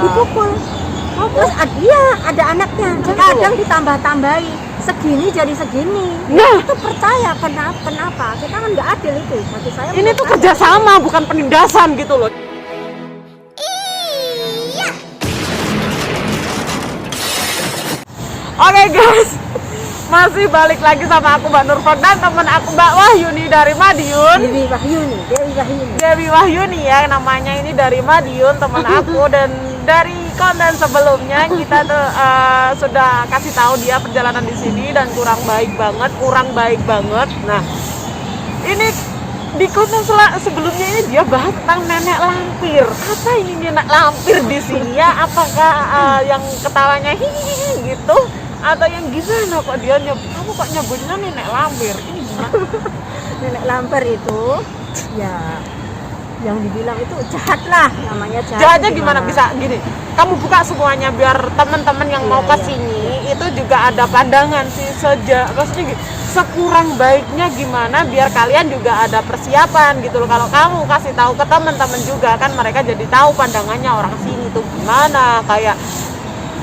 dipukul. Terus dia ada anaknya, kadang ditambah-tambahi segini jadi segini. Nah, itu percaya kenapa? Kita kan nggak adil itu. Bagi saya ini tuh kerjasama bukan penindasan gitu loh. Oke guys, masih balik lagi sama aku Mbak Nurfak dan temen aku Mbak Wahyuni dari Madiun. Dewi Wahyuni ya namanya, ini dari Madiun temen aku. Dan dari konten sebelumnya kita tuh sudah kasih tahu dia perjalanan di sini dan kurang baik banget. Nah, ini di konten sebelumnya ini dia bahas tentang nenek lampir. Apa ini nenek lampir di sini ya? Apakah yang ketawanya hihihi gitu? Atau yang gimana kok dia kamu kok nyebutnya nenek lampir? Ini gimana? Nenek lampir itu ya yang dibilang itu jahat lah, namanya jahat. Jahatnya gimana? Bisa gini, kamu buka semuanya biar teman-teman yang mau ke sini itu juga ada pandangan sih maksudnya sekurang baiknya gimana biar kalian juga ada persiapan gitu loh. Kalau kamu kasih tahu ke teman-teman juga kan mereka jadi tahu pandangannya orang sini tuh gimana, kayak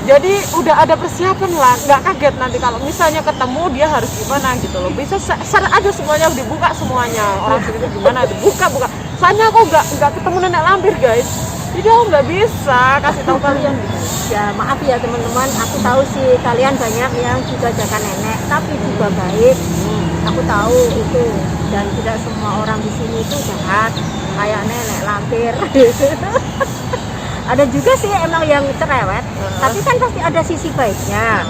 jadi udah ada persiapan lah, nggak kaget nanti kalau misalnya ketemu dia harus gimana gitu loh. Bisa aja semuanya dibuka semuanya, orang sini tuh gimana dibuka. Soalnya aku nggak ketemu nenek lampir guys, jadi aku nggak bisa kasih tahu kalian gitu. Ya maaf ya teman-teman, aku tahu sih kalian banyak yang juga jaga nenek tapi juga baik. Aku tahu itu, dan tidak semua orang di sini itu jahat kayak nenek lampir. Ada juga sih emang yang cerewet, tapi kan pasti ada sisi baiknya.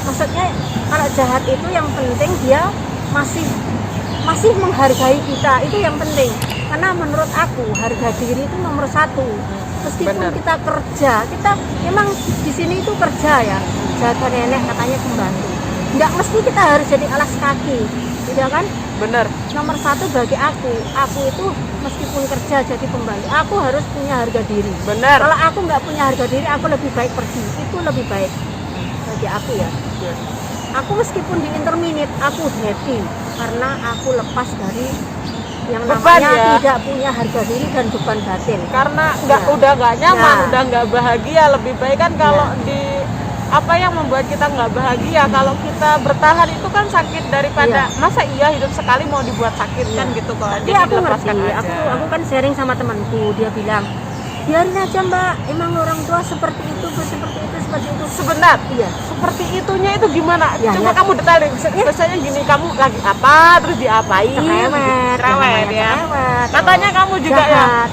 Maksudnya kalau jahat itu yang penting dia masih menghargai kita, itu yang penting. Karena menurut aku harga diri itu nomor satu. Meskipun kita kerja, kita emang di sini itu kerja ya, jaga nenek katanya pembantu. Nggak mesti kita harus jadi alas kaki, tidak kan? Bener. Nomor satu bagi aku itu meskipun kerja jadi pembantu, aku harus punya harga diri. Bener. Kalau aku nggak punya harga diri, aku lebih baik pergi. Itu lebih baik bagi aku ya. Aku meskipun di interminute, aku happy karena aku lepas dari yang beban, namanya ya? Tidak punya harga diri dan beban batin. Karena udah nggak nyaman, udah nggak bahagia. Lebih baik kan kalau di apa yang membuat kita nggak bahagia, kalau kita bertahan itu kan sakit daripada masa iya hidup sekali mau dibuat sakit kan gitu kok. Jadi aku ngerti, aku kan sharing sama temanku, dia bilang biarin aja mbak, emang orang tua seperti itu. Sebentar, seperti itunya itu gimana? Coba kamu detailin. Biasanya gini, kamu lagi apa terus diapain? Cerewet ya. Katanya kamu juga jahat.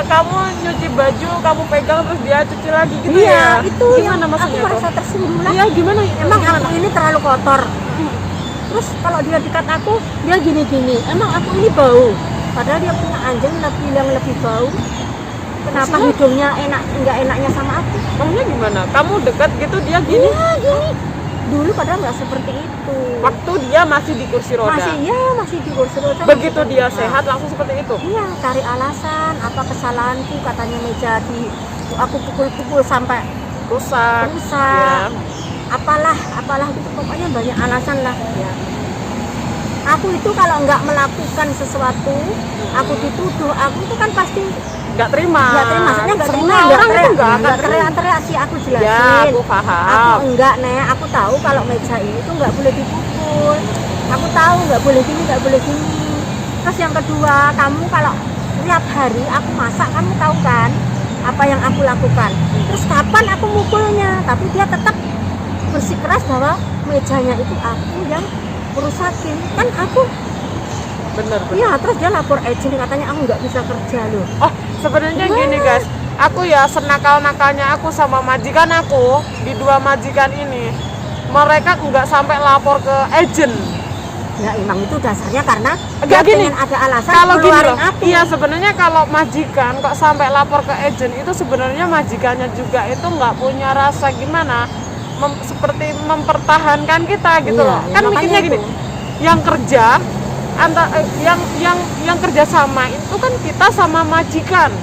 Kamu nyuci baju, kamu pegang terus dia cuci lagi gitu ya? Itu gimana maksudnya? Aku merasa tersinggung lah. Iya gimana? Emang aku ini terlalu kotor. Terus kalau dia dekat aku, dia gini-gini. Emang aku ini bau. Padahal dia punya anjing yang lebih bau. Kenapa hidungnya nggak enaknya sama aku? Maksudnya gimana? Kamu dekat gitu dia gini? Iya gini. Dulu padahal nggak seperti itu. Waktu dia masih di kursi roda? Masih di kursi roda. Begitu dia sehat langsung seperti itu? Iya, cari alasan apa kesalahanku, katanya meja aku pukul-pukul sampai rusak. Ya. Apalah gitu, pokoknya banyak alasan lah ya. Aku itu kalau nggak melakukan sesuatu, aku dituduh, aku itu kan pasti nggak terima. Maksudnya nggak terima. Orang itu nggak teriak-teriak sih, aku jelasin. Ya, aku paham. Aku aku tahu kalau meja ini tuh nggak boleh dipukul. Aku tahu nggak boleh gini. Terus yang kedua, kamu kalau tiap hari aku masak, kamu tahu kan apa yang aku lakukan. Terus kapan aku mukulnya? Tapi dia tetap bersikeras bahwa mejanya itu aku yang rusakin. Kan aku bener. Iya, terus dia lapor agent, katanya aku nggak bisa kerja loh. Oh, sebenarnya gini guys, aku ya senakal-nakalnya aku sama majikan aku di dua majikan ini, mereka nggak sampai lapor ke agent. Ya emang itu dasarnya karena dia pengen ada alasan kalau gini loh. aku. Iya sebenarnya kalau majikan kok sampai lapor ke agent itu sebenarnya majikannya juga itu nggak punya rasa gimana, seperti mempertahankan kita gitu loh. Kan mikirnya gini, yang kerja yang kerja sama itu kan kita sama majikan.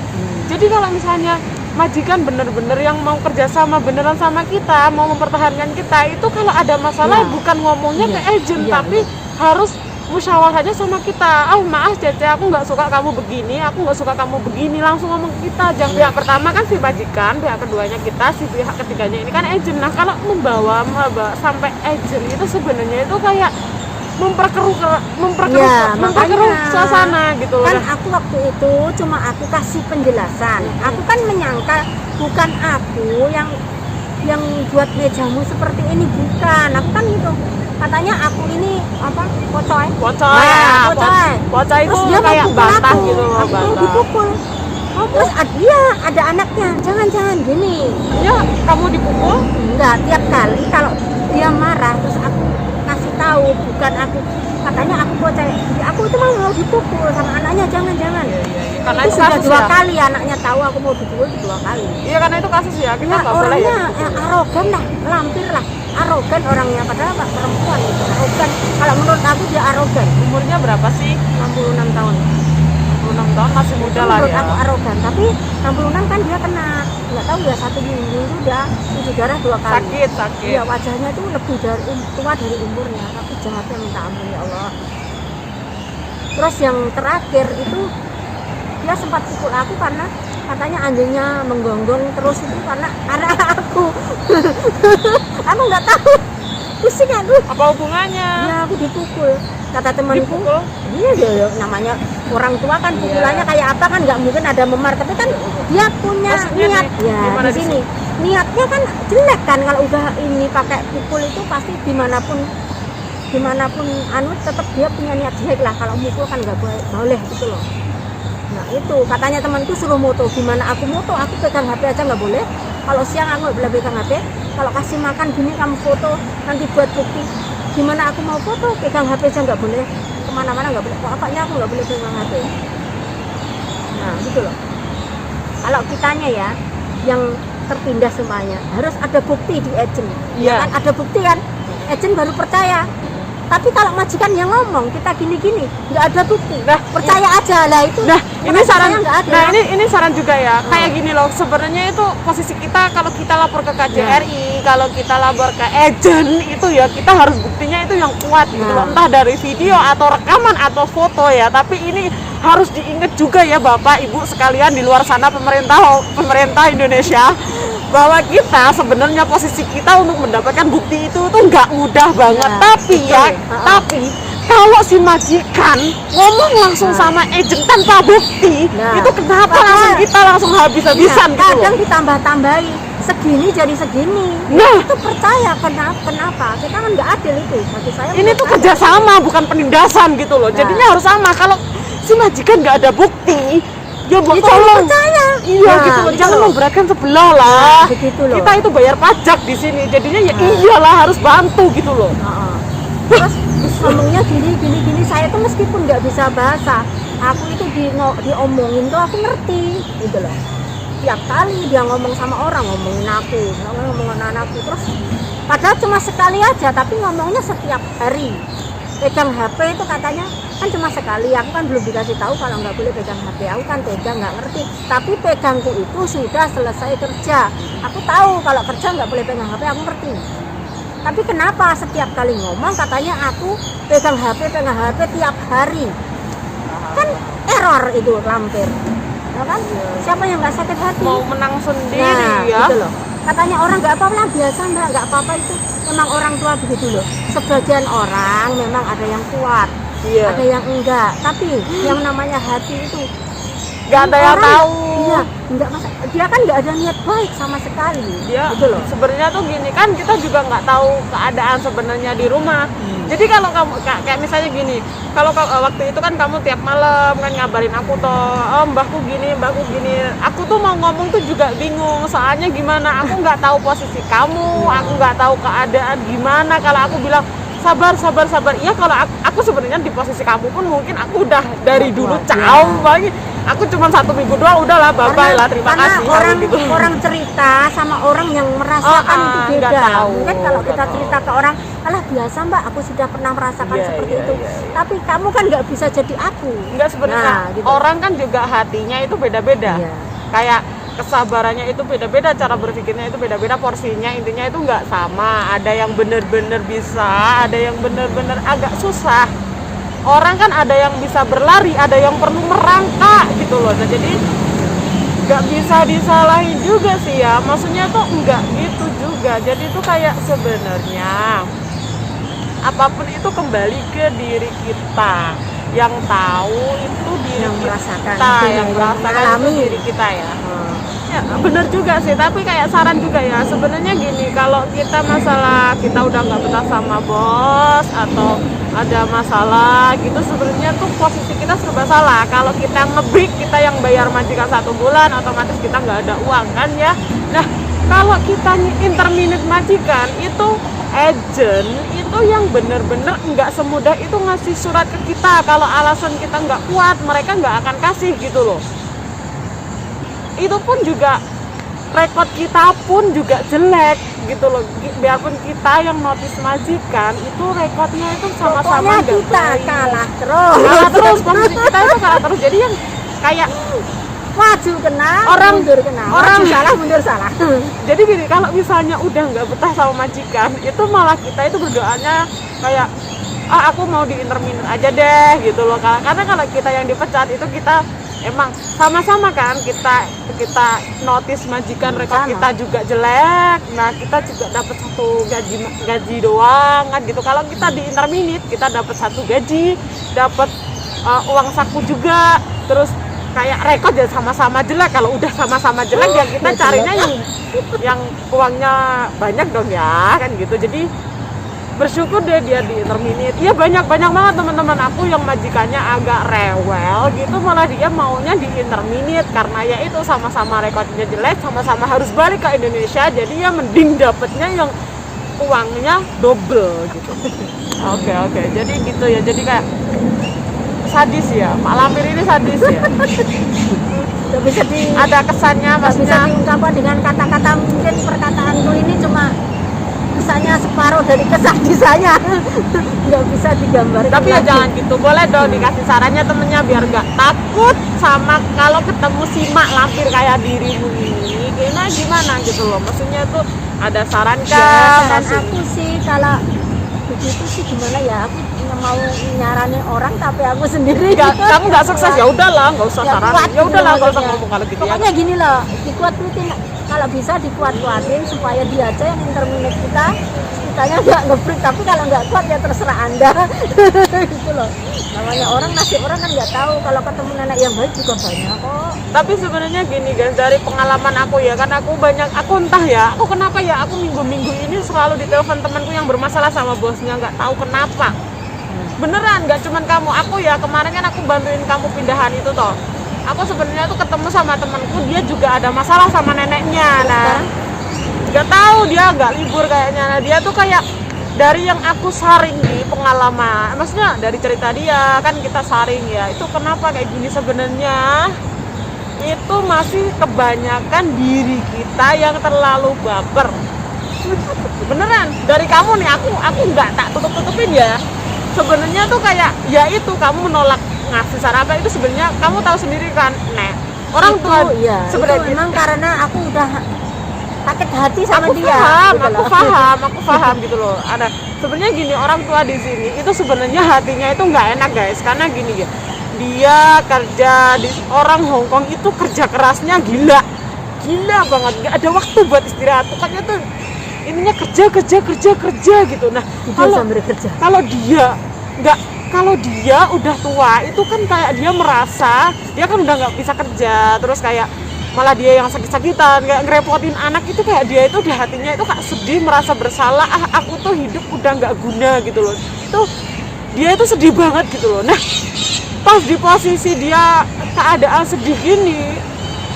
Jadi kalau misalnya majikan bener-bener yang mau kerja sama beneran sama kita, mau mempertahankan kita, itu kalau ada masalah bukan ngomongnya ke agent, tapi harus musyawarah aja sama kita. Oh maaf Cece, aku nggak suka kamu begini, aku nggak suka kamu begini, langsung ngomong ke kita. Jangan pihak pertama kan si majikan, pihak keduanya kita, si pihak ketiganya ini kan agent. Nah kalau membawa sampai agent itu sebenarnya itu kayak memperkeruh suasana gitu loh. Kan aku waktu itu cuma aku kasih penjelasan. Aku kan menyangka bukan aku yang buat mejamu seperti ini, bukan. Aku kan gitu. Katanya aku ini apa? Pocoy. Pocoy itu Terus dia kayak mau bantah aku. gitu loh, Aku mau bantah. dipukul. Terus dia ada anaknya. Jangan gini. Ya, kamu dipukul? Enggak, tiap kali kalau dia marah terus aku kasih tahu bukan aku, katanya aku bocah, aku itu mau dipukul sama anaknya, jangan Karena itu itu sudah kasus 2 ya? kali anaknya tahu aku mau dipukul 2 kali. Iya karena itu kasus ya, kita Ya, nggak boleh ya. orangnya arogan lah, lampir lah, arogan orangnya, padahal pak perempuan itu arogan. Kalau menurut aku dia arogan. Umurnya berapa sih? 66 tahun. 66 tahun masih muda lah Menurut ya. aku arogan, tapi 66 kan dia kena, nggak tahu ya 1 minggu itu dia cuci darah 2 kali. Sakit. Iya, wajahnya itu lebih tua dari umurnya, tapi jahatnya minta ampun ya Allah. Terus yang terakhir itu dia sempat pukul aku karena katanya anjingnya menggonggong terus, itu karena anak aku. Aku nggak tahu, pusing aku. Apa hubungannya? Ya aku dipukul, kata temanku. Dipukul? Iya ya, namanya orang tua kan pukulannya kayak apa kan nggak mungkin ada memar, tapi kan dia punya Maksudnya niat ya gimana di sini. Niatnya kan jelek kan, kalau udah ini pakai pukul itu pasti dimanapun anu tetap dia punya niat jelek lah. Kalau mukul kan nggak boleh gitu loh. Nah itu katanya temanku suruh moto, gimana aku moto, aku pegang HP aja nggak boleh. Kalau siang aku nggak boleh pegang HP, kalau kasih makan gini kamu foto nanti buat bukti. Gimana aku mau foto, pegang HP aja nggak boleh, kemana-mana nggak boleh, pokoknya aku nggak boleh pegang HP. Nah gitu loh. Kalau kitanya ya yang tertindas semuanya harus ada bukti di agent. Iya. Kan ada bukti kan, agent baru percaya. Tapi kalau majikan yang ngomong kita gini-gini nggak ada bukti, Nah, percaya aja lah itu. Nah, ini Merasa saran. saya nggak ada. Nah, ini saran juga ya. Kayak gini loh, sebenarnya itu posisi kita kalau kita lapor ke KJRI, kalau kita lapor ke agent itu ya kita harus buktinya itu yang kuat gitu loh. Entah dari video atau rekaman atau foto ya. Tapi ini harus diingat juga ya Bapak Ibu sekalian di luar sana, pemerintah Indonesia, bahwa kita sebenarnya posisi kita untuk mendapatkan bukti itu tuh nggak mudah banget. Tapi kalau si majikan ngomong langsung sama agent tanpa bukti, itu kenapa kita langsung habis-habisan gitu loh. Kadang ditambah-tambahi segini jadi segini. Nah, itu percaya kenapa? Kita kan nggak adil itu. Bagi saya ini tuh kerjasama bukan penindasan gitu loh. Jadinya harus sama. Kalau si majikan nggak ada bukti, ya buat tolong. Percaya. Iya gitu loh. Jangan memberatkan sebelah lah. Begitu loh. Kita itu bayar pajak di sini. Jadinya ya iyalah harus bantu gitu loh. Terus ngomongnya gini, saya tuh meskipun nggak bisa bahasa, aku itu diomongin tuh aku ngerti gitu loh. Tiap kali dia ngomong sama orang, ngomongin anakku, terus padahal cuma sekali aja, tapi ngomongnya setiap hari. Pegang HP itu katanya kan cuma sekali, aku kan belum dikasih tahu kalau nggak boleh pegang HP, aku kan pegang nggak ngerti, tapi pegangku itu sudah selesai kerja. Aku tahu kalau kerja nggak boleh pegang HP, aku ngerti. Tapi kenapa setiap kali ngomong katanya aku pegang HP tiap hari? Kan error itu, lampir. Ya kan? Siapa yang nggak sakit hati? Mau menang sendiri Nah, ya. gitu loh. Katanya orang nggak apa-apa, biasa mbak, nggak apa-apa itu. Memang orang tua begitu loh. Sebagian orang memang ada yang kuat, ada yang enggak. Tapi yang namanya hati itu nggak ada yang tahu. Iya, enggak dia kan nggak ada niat baik sama sekali. Dia gitu loh. sebenarnya tuh gini kan, kita juga nggak tahu keadaan sebenarnya di rumah. Jadi kalau kamu kayak misalnya gini, kalau waktu itu kan kamu tiap malam kan ngabarin aku toh, oh mbahku gini, aku tuh mau ngomong tuh juga bingung, soalnya gimana, aku nggak tahu posisi kamu, aku nggak tahu keadaan gimana. Kalau aku bilang sabar, iya kalau aku sebenarnya di posisi kamu pun mungkin aku udah dari dulu caum lagi. Aku cuma 1 minggu doang, udahlah bye lah, terima kasih. Orang cerita sama orang yang merasakan itu beda. Mungkin kalau kita cerita ke orang, alah biasa mbak, aku sudah pernah merasakan seperti itu. Tapi kamu kan nggak bisa jadi aku. Nggak sebenarnya. Gitu. Orang kan juga hatinya itu beda-beda. Kayak kesabarannya itu beda-beda, cara berpikirnya itu beda-beda, porsinya intinya itu nggak sama. Ada yang bener-bener bisa, ada yang bener-bener agak susah. orang kan ada yang bisa berlari, ada yang perlu merangkak gitu loh. Nah, jadi nggak bisa disalahin juga sih ya, maksudnya tuh nggak gitu juga. Jadi tuh kayak sebenarnya apapun itu kembali ke diri kita, yang tahu itu diri Yang kita, merasakan, yang merasakan itu mengalami. diri kita ya. Ya bener juga sih, tapi kayak saran juga ya sebenarnya gini, kalau kita masalah kita udah nggak betah sama bos atau ada masalah gitu, sebenarnya tuh posisi kita serba salah. Kalau kita ngebreak, kita yang bayar majikan 1 bulan, otomatis kita nggak ada uang kan ya. Nah kalau kita interminate majikan itu, agent itu yang bener-bener nggak semudah itu ngasih surat ke kita. Kalau alasan kita nggak kuat, mereka nggak akan kasih gitu loh. Itu pun juga rekod kita pun juga jelek gitu loh. Biarpun kita yang notis majikan, itu rekodnya itu sama-sama Pokoknya kita baik. kalah terus. Kalah terus, kondisi kita itu kalah terus. Jadi yang kayak Maju kena, Orang- mundur kena. orang- Maju salah, mundur salah. jadi gini, kalau misalnya udah nggak betah sama majikan, itu malah kita itu berdoanya kayak aku mau di interminate aja deh gitu loh. Karena kalau kita yang dipecat itu kita emang sama-sama kan, kita notice majikan, rekod Sama. kita juga jelek. Nah kita juga dapat satu gaji doang kan gitu. Kalau kita di interminate, kita dapat satu gaji, dapat uang saku juga, terus kayak rekod ya sama-sama jelek. Kalau udah sama-sama jelek ya kita carinya yang uangnya banyak dong ya kan gitu. Jadi bersyukur deh dia di interminate. Iya banyak banget teman-teman aku yang majikannya agak rewel gitu, malah dia maunya di interminate karena ya itu sama-sama rekodnya jelek, sama-sama harus balik ke Indonesia. Jadi ya mending dapetnya yang uangnya double gitu. Oke. Jadi gitu ya. Jadi kayak sadis ya, Mak Lampir ini sadis ya. Gak bisa Ada kesannya, nggak bisa maksudnya diungkapkan dengan kata-kata. Mungkin perkataanku ini cuma misalnya separuh dari kesadisannya. Nggak bisa digambarkan. tapi ya lagi. jangan gitu, boleh dong dikasih sarannya temennya biar gak takut sama kalau ketemu si Mak Lampir kayak dirimu ini. Gimana gitu loh, maksudnya tuh ada saran Ya, kah? saran aku sih kalau begitu sih gimana ya, aku nggak mau nyaranin orang tapi aku sendiri Kamu nggak sukses ya udahlah, nggak usah Ya, saran. kuat Ya udahlah, gitu nggak usah maksudnya. ngomong kalau gitu ya. Pokoknya gini loh, dikuat-kuatin, kalau bisa dikuat-kuatin supaya dia aja yang interminate kitanya nggak ngebreak. Tapi kalau nggak kuat ya terserah Anda. Gitu loh, namanya orang, nasib orang kan nggak tahu. Kalau ketemu nenek yang baik juga banyak kok. Tapi sebenarnya gini guys, dari pengalaman aku ya kan, aku entah ya, aku kenapa ya, aku minggu-minggu ini selalu ditelepon temanku yang bermasalah sama bosnya, nggak tahu kenapa. Beneran, nggak cuman kamu, aku ya kemarin kan aku bantuin kamu pindahan itu toh. Aku sebenarnya tuh ketemu sama temanku, dia juga ada masalah sama neneknya. Nah, nggak tahu dia nggak libur kayaknya. Nah, dia tuh kayak dari yang aku saring di pengalaman, maksudnya dari cerita dia kan kita saring ya, itu kenapa kayak gini sebenarnya. Itu masih kebanyakan diri kita yang terlalu baper. Beneran, dari kamu nih, aku nggak tak tutup-tutupin ya. Sebenarnya tuh kayak ya itu kamu menolak ngasih saran apa itu sebenarnya kamu tahu sendiri kan, Nek. Orang Itu, tua ya, sebenarnya itu memang karena aku udah sakit hati sama aku dia. paham, gitu aku loh. paham gitu loh. Ada sebenarnya gini, orang tua di sini itu sebenarnya hatinya itu nggak enak guys, karena gini ya, dia kerja di orang Hongkong itu kerja kerasnya gila banget, nggak ada waktu buat istirahat. Pokoknya tuh ininya kerja gitu. Nah Tidur sambil kerja. kalau dia udah tua itu kan kayak dia merasa dia kan udah nggak bisa kerja, terus kayak malah dia yang sakit-sakitan, kayak ngerepotin anak itu, kayak dia itu di hatinya itu kayak sedih, merasa bersalah, aku tuh hidup udah nggak guna gitu loh. Itu dia itu sedih banget gitu loh. Nah pas di posisi dia keadaan sedih gini,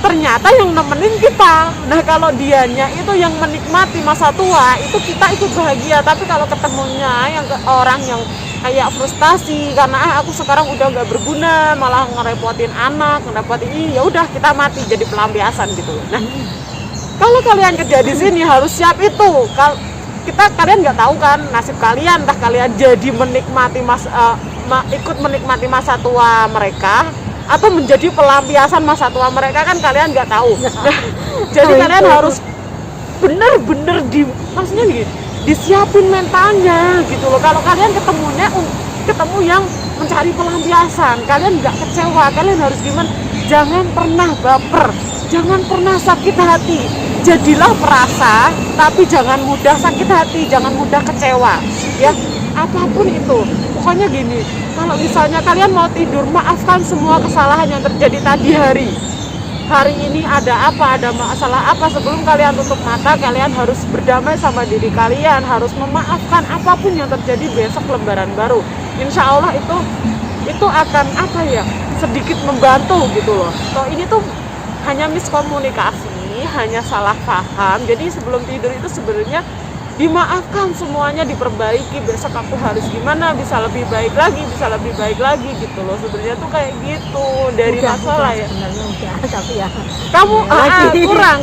ternyata yang nemenin kita. Nah kalau dianya itu yang menikmati masa tua, itu kita ikut bahagia. Tapi kalau ketemunya yang orang yang kayak frustasi karena aku sekarang udah nggak berguna, malah ngerepotin anak, ya udah kita mati jadi pelampiasan gitu. Nah kalau kalian kerja di sini harus siap itu. Kalian nggak tahu kan nasib kalian, entah kalian jadi menikmati ikut menikmati masa tua mereka atau menjadi pelampiasan masa tua mereka, kan kalian nggak tahu. Nah, jadi kalian harus bener-bener maksudnya gitu, disiapin mentalnya gitu loh. Kalau kalian ketemu yang mencari pelampiasan, kalian nggak kecewa, kalian harus gimana? Jangan pernah baper, jangan pernah sakit hati. Jadilah perasa, tapi jangan mudah sakit hati, jangan mudah kecewa. Ya, apapun itu. Pokoknya gini, kalau misalnya kalian mau tidur, maafkan semua kesalahan yang terjadi tadi hari. Hari ini ada apa, ada masalah apa, sebelum kalian tutup mata, kalian harus berdamai sama diri kalian, harus memaafkan apapun yang terjadi. Besok lembaran baru. Insya Allah itu akan apa ya, sedikit membantu gitu loh. So, ini tuh hanya miskomunikasi, hanya salah paham. Jadi sebelum tidur itu sebenarnya dimaafkan semuanya, diperbaiki. Besok aku harus gimana, bisa lebih baik lagi gitu loh. Sebenarnya tuh kayak gitu dari masalah ya. Sebenarnya udah, tapi ya Kamu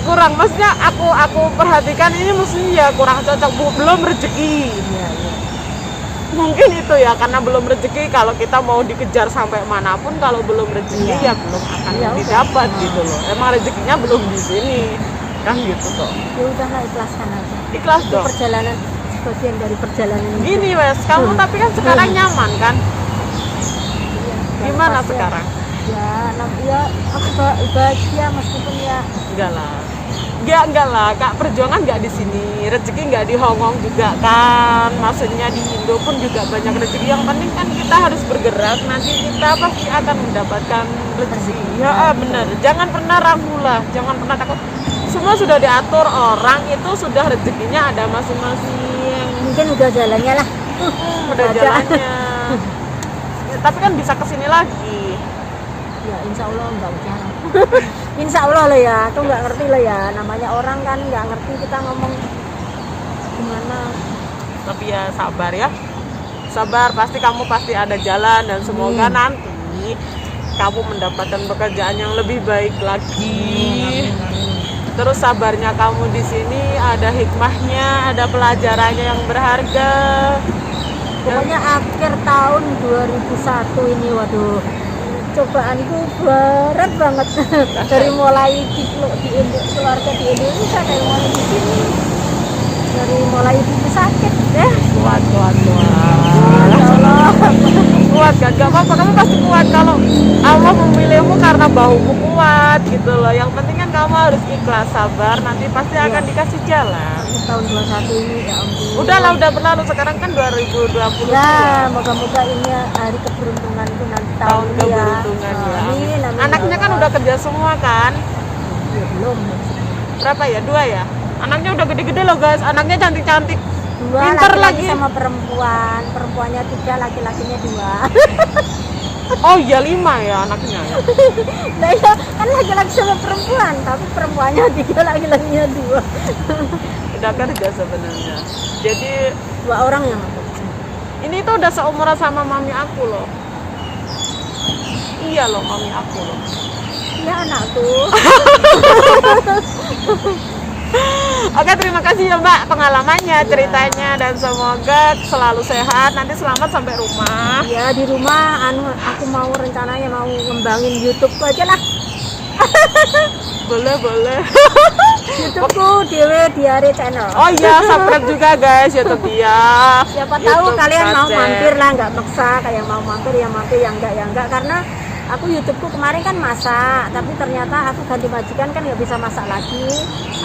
kurang. Maksudnya aku perhatikan ini mestinya ya kurang cocok, belum rezeki. iya. Mungkin itu ya, karena belum rezeki. Kalau kita mau dikejar sampai manapun, kalau belum rezeki ya belum akan didapat gitu loh. Emang rezekinya belum di sini kan gitu kok. Ya udahlah, ikhlaskan aja. Ikhlas Itu dong. perjalanan, bagian dari perjalanan ini. Gini Wes, kamu tapi kan sekarang nyaman kan? Iya, Gimana pasti sekarang? Ya aku bahagia meskipun ya Enggak lah, Kak, perjuangan enggak di sini, rezeki enggak di Hongkong juga kan. Maksudnya di Indo pun juga banyak rezeki. Yang penting kan kita harus bergerak, nanti kita pasti akan mendapatkan rezeki. Ya benar, jangan pernah ragu lah, jangan pernah takut. Semua sudah diatur, orang itu sudah rezekinya ada masing-masing. mungkin udah jalannya lah. Udah jalannya. Ya, tapi kan bisa kesini lagi. Ya insya Allah enggak usah. Insya Allah lo ya, aku nggak ngerti lo ya. Namanya orang kan nggak ngerti kita ngomong gimana. Tapi ya sabar ya, sabar, pasti kamu pasti ada jalan, dan semoga nanti kamu mendapatkan pekerjaan yang lebih baik lagi. Terus sabarnya kamu di sini ada hikmahnya, ada pelajarannya yang berharga. Pokoknya akhir tahun 2001 ini, waduh, cobaanku berat banget. Dari mulai keluarga di Indonesia, dari mulai di sini, dari mulai ibu sakit deh. Kuat. Ya Allah. Kuat kan, gak apa-apa, kamu pasti kuat. Kalau Allah memilihmu karena bahumu kuat gitu loh. Yang penting kan kamu harus ikhlas, sabar, nanti pasti akan dikasih jalan. Tahun 21 ini ya ampun. Udah berlalu, sekarang kan 2020. Ya, moga-moga ini hari keberuntunganku nanti Tahun ini keberuntungan ya. Amin, amin. Anaknya kan udah kerja semua kan? Ya, belum. Berapa ya? 2 ya? Anaknya udah gede-gede loh guys, anaknya cantik-cantik. 2 Pinter laki-laki lagi. sama perempuan. Perempuannya 3, laki-lakinya 2. Oh iya 5 ya anaknya. Nah ya, kan laki-laki sama perempuan, tapi perempuannya 3, laki-lakinya 2. Udah kerja sebenarnya. Jadi 2 orang yang aku. ini tuh udah seumuran sama mami aku loh. Iya loh, mami aku loh. Ya anakku. Oke, terima kasih ya Mbak pengalamannya, ceritanya, dan semoga selalu sehat. Nanti selamat sampai rumah. Ya di rumah aku mau rencananya mau ngembangin YouTube aja lah. Boleh. YouTubeku Dewe Diare Channel. Oh iya, subscribe juga guys YouTube dia. Siapa tahu YouTube kalian mau Kacen. mampir lah, nggak maksa. Kayak yang mau mampir ya mampir, yang enggak. Karena aku YouTubeku kemarin kan masak, tapi ternyata aku ganti majikan kan nggak bisa masak lagi.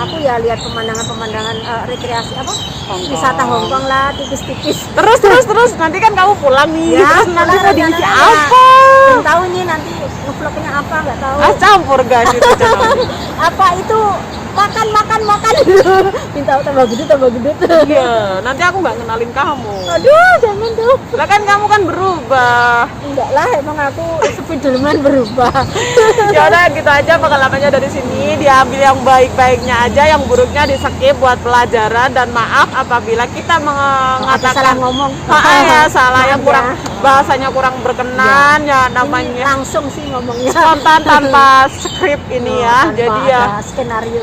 Aku ya lihat pemandangan rekreasi Hongkong. wisata Hongkong lah, tipis-tipis. Terus nanti kan kamu pulang nih. Ya, Terus nanti mau diisi rencananya apa? Belum tahu nih nanti ngevlognya apa, nggak tahu. Campur guys itu channelnya. Apa itu makan minta tambah gede. Iya, nanti aku nggak kenalin kamu. Aduh, jangan tuh. Lah kan kamu kan berubah. Enggak lah, emang aku Spiderman berubah. Ya udah gitu aja pengalamannya dari sini, diambil yang baik-baiknya aja, yang buruknya di skip buat pelajaran, dan maaf apabila kita Salah mengatakan ngomong. salah yang Maaf kurang ya. bahasanya kurang berkenan ya, Ini namanya langsung sih ngomongnya. spontan tanpa skrip ini ya. Tanpa Jadi ya ada skenario.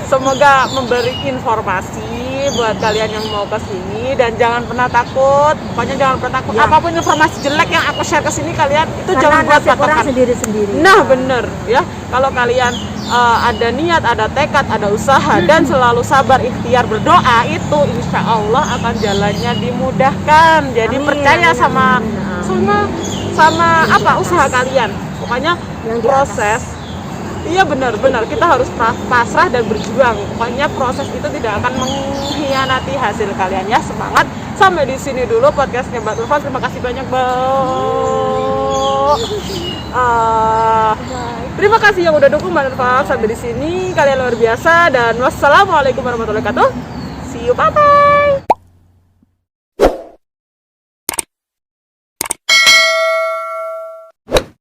semoga memberi informasi buat kalian yang mau ke sini, dan jangan pernah takut. Pokoknya jangan pernah takut. Apapun informasi jelek yang aku share ke sini kalian itu Karena jangan buat nasib orang patokan. sendiri-sendiri. Nah, bener ya. Kalau kalian ada niat, ada tekad, ada usaha dan selalu sabar, ikhtiar, berdoa, itu insya Allah akan jalannya dimudahkan. Jadi Amin, percaya amin, sama amin. sama apa usaha kalian. Pokoknya Yang di proses. Iya benar-benar kita harus pasrah dan berjuang. Pokoknya proses itu tidak akan mengkhianati hasil kalian ya. Semangat. Sampai di sini dulu podcastnya Mbak Nurfan. Terima kasih banyak, Mbak. Terima kasih yang udah dukung Mbak Nurfan sampai di sini. Kalian luar biasa dan wassalamualaikum warahmatullahi wabarakatuh. See you, bye bye.